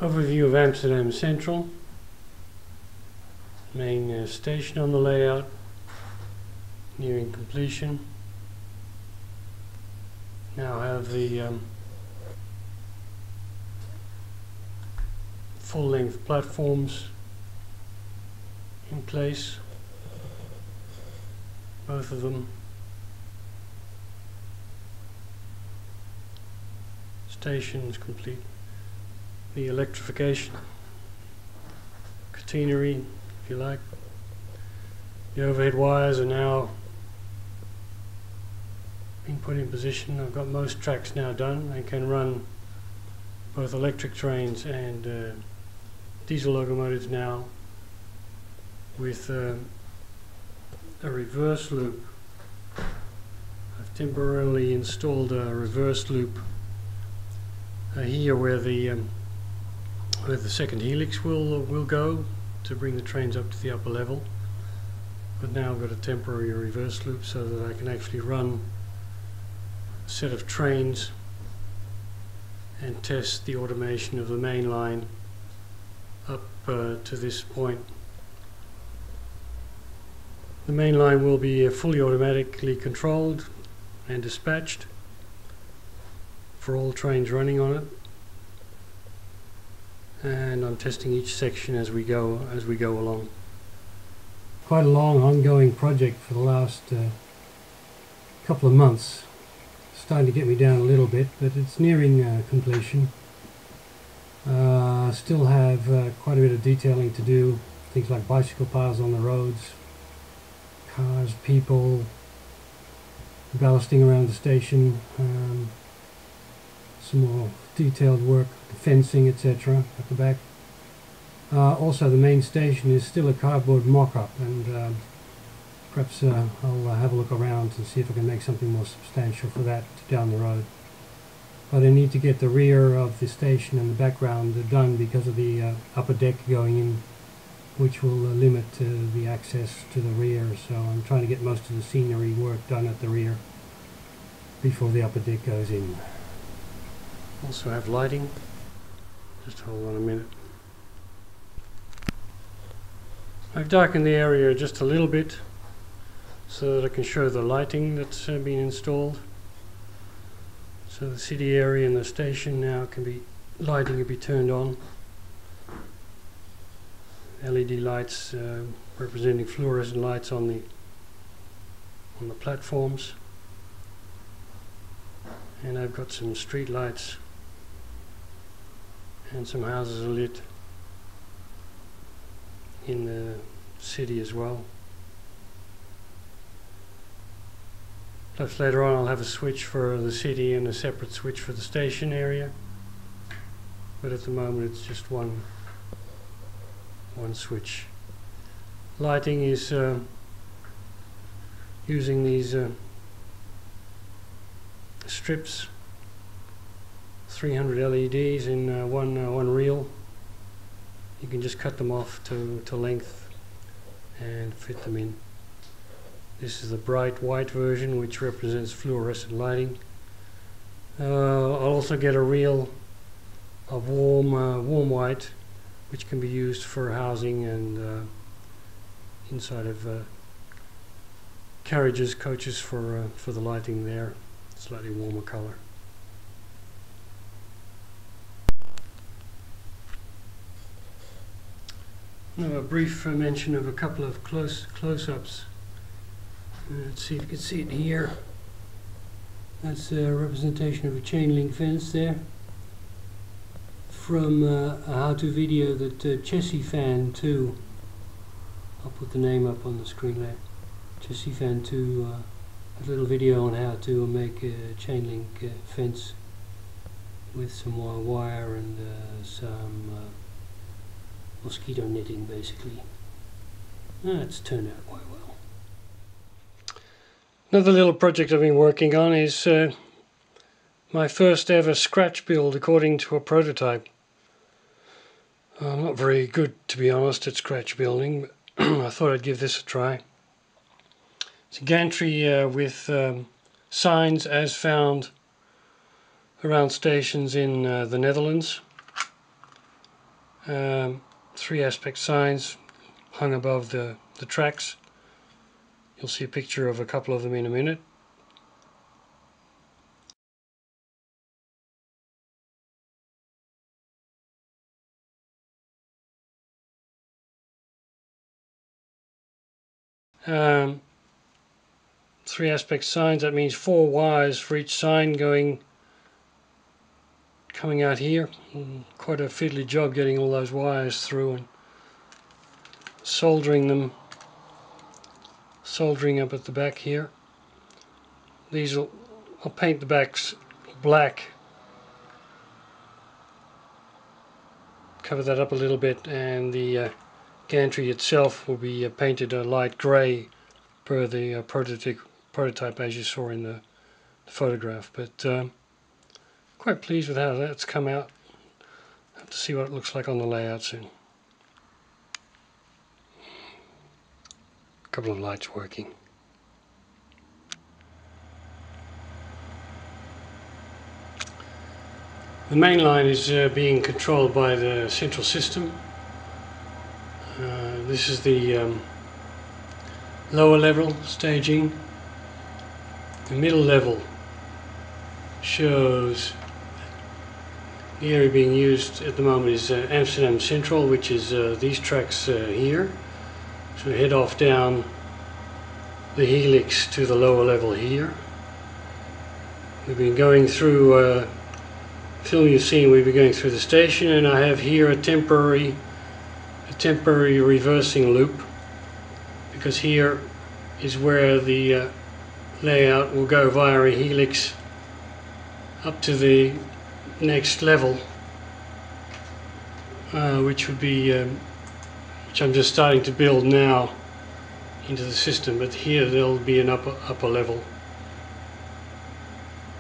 Overview of Amsterdam Central. Main station on the layout, nearing completion. Now have the full-length platforms in place, both of them. Station is complete. The electrification, catenary, if you like. The overhead wires are now being put in position. I've got most tracks now done and can run both electric trains and diesel locomotives now with a reverse loop. I've temporarily installed a reverse loop here where the second helix will go to bring the trains up to the upper level. But now I've got a temporary reverse loop so that I can actually run a set of trains and test the automation of the main line up to this point. The main line will be fully automatically controlled and dispatched for all trains running on it, and I'm testing each section as we go along. Quite a long ongoing project for the last couple of months. Starting to get me down a little bit, but it's nearing completion. Still have quite a bit of detailing to do, things like bicycle paths on the roads, cars, people, ballasting around the station, some more detailed work, fencing, etc. at the back. Also the main station is still a cardboard mock-up, and perhaps I'll have a look around and see if I can make something more substantial for that down the road. But I need to get the rear of the station and the background done because of the upper deck going in, which will limit the access to the rear, so I'm trying to get most of the scenery work done at the rear before the upper deck goes in. Also have lighting. Just hold on a minute. I've darkened the area just a little bit so that I can show the lighting that's been installed. So the city area and the station now lighting can be turned on. LED lights representing fluorescent lights on the platforms, and I've got some street lights and some houses are lit in the city as well. Plus later on I'll have a switch for the city and a separate switch for the station area, but at the moment it's just one switch. Lighting is using these strips, 300 LEDs in one reel. You can just cut them off to length and fit them in. This is the bright white version, which represents fluorescent lighting. I'll also get a reel of warm white, which can be used for housing and inside of carriages, coaches for the lighting there. Slightly warmer color. Now a brief mention of a couple of close-ups. Let's see if you can see it here. That's a representation of a chain link fence there from a how-to video that Rhineland2, I'll put the name up on the screen there, Rhineland2, a little video on how to make a chain link fence with some more wire and some mosquito netting basically. It's turned out quite well. Another little project I've been working on is my first ever scratch build according to a prototype. I'm not very good, to be honest, at scratch building, but I thought I'd give this a try. It's a gantry with signs as found around stations in the Netherlands. Three aspect signs hung above the tracks. You'll see a picture of a couple of them in a minute. Three aspect signs, that means 4 wires for each sign coming out here. Quite a fiddly job getting all those wires through and soldering up at the back here. I'll paint the backs black, cover that up a little bit, and the gantry itself will be painted a light grey per the prototype as you saw in the photograph. But quite pleased with how that's come out. Have to see what it looks like on the layout soon. A couple of lights working. The main line is being controlled by the central system. This is the lower level staging. The middle level shows the area being used at the moment is Amsterdam Central, which is these tracks here. So head off down the helix to the lower level here. We've been going through film you've seen. We've been going through the station, and I have here a temporary reversing loop, because here is where the layout will go via a helix up to the next level, which would be which I'm just starting to build now into the system. But here there'll be an upper level.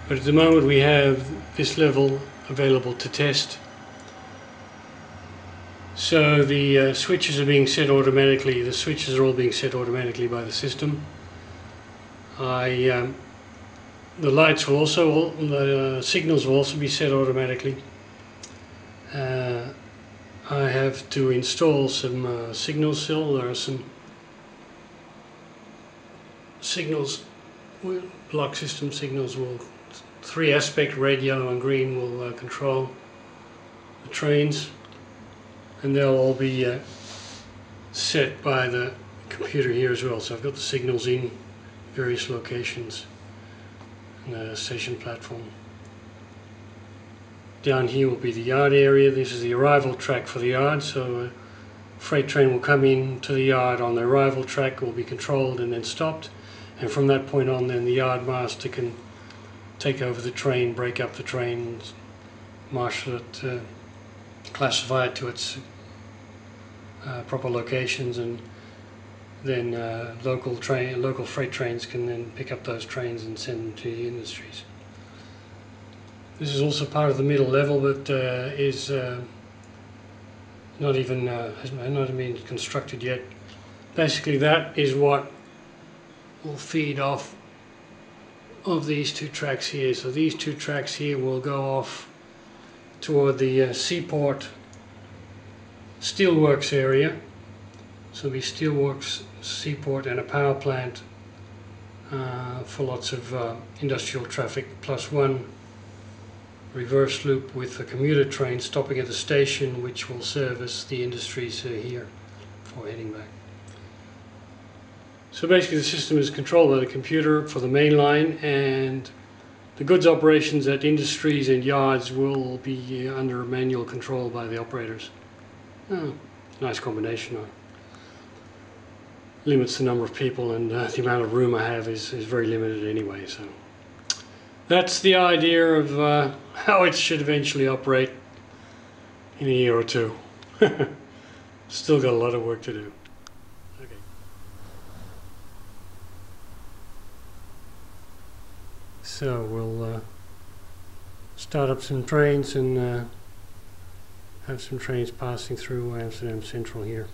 But at the moment we have this level available to test. So the switches are being set automatically. The switches are all being set automatically by the system. The lights will also, the signals will also be set automatically. I have to install some signals still. There are some signals, block system signals will, 3 aspect, red, yellow and green, will control the trains, and they'll all be set by the computer here as well. So I've got the signals in various locations on the station platform. Down here will be the yard area. This is the arrival track for the yard, so a freight train will come in to the yard on the arrival track, will be controlled and then stopped, and from that point on then the yard master can take over the train, break up the train, marshal it, classify it to its proper locations, and then local freight trains can then pick up those trains and send them to the industries. This is also part of the middle level, but is not even has not been constructed yet. Basically, that is what will feed off of these 2 tracks here. So these 2 tracks here will go off toward the Seaport Steelworks area. So there'll be Steelworks, Seaport and a power plant for lots of industrial traffic, plus 1 reverse loop with a commuter train stopping at the station, which will service the industries here before heading back. So basically the system is controlled by the computer for the main line, and the goods operations at industries and yards will be under manual control by the operators. Nice combination. Limits the number of people, and the amount of room I have is very limited anyway. So that's the idea of how it should eventually operate in a year or 2. Still got a lot of work to do. Okay. So we'll start up some trains and have some trains passing through Amsterdam Central here.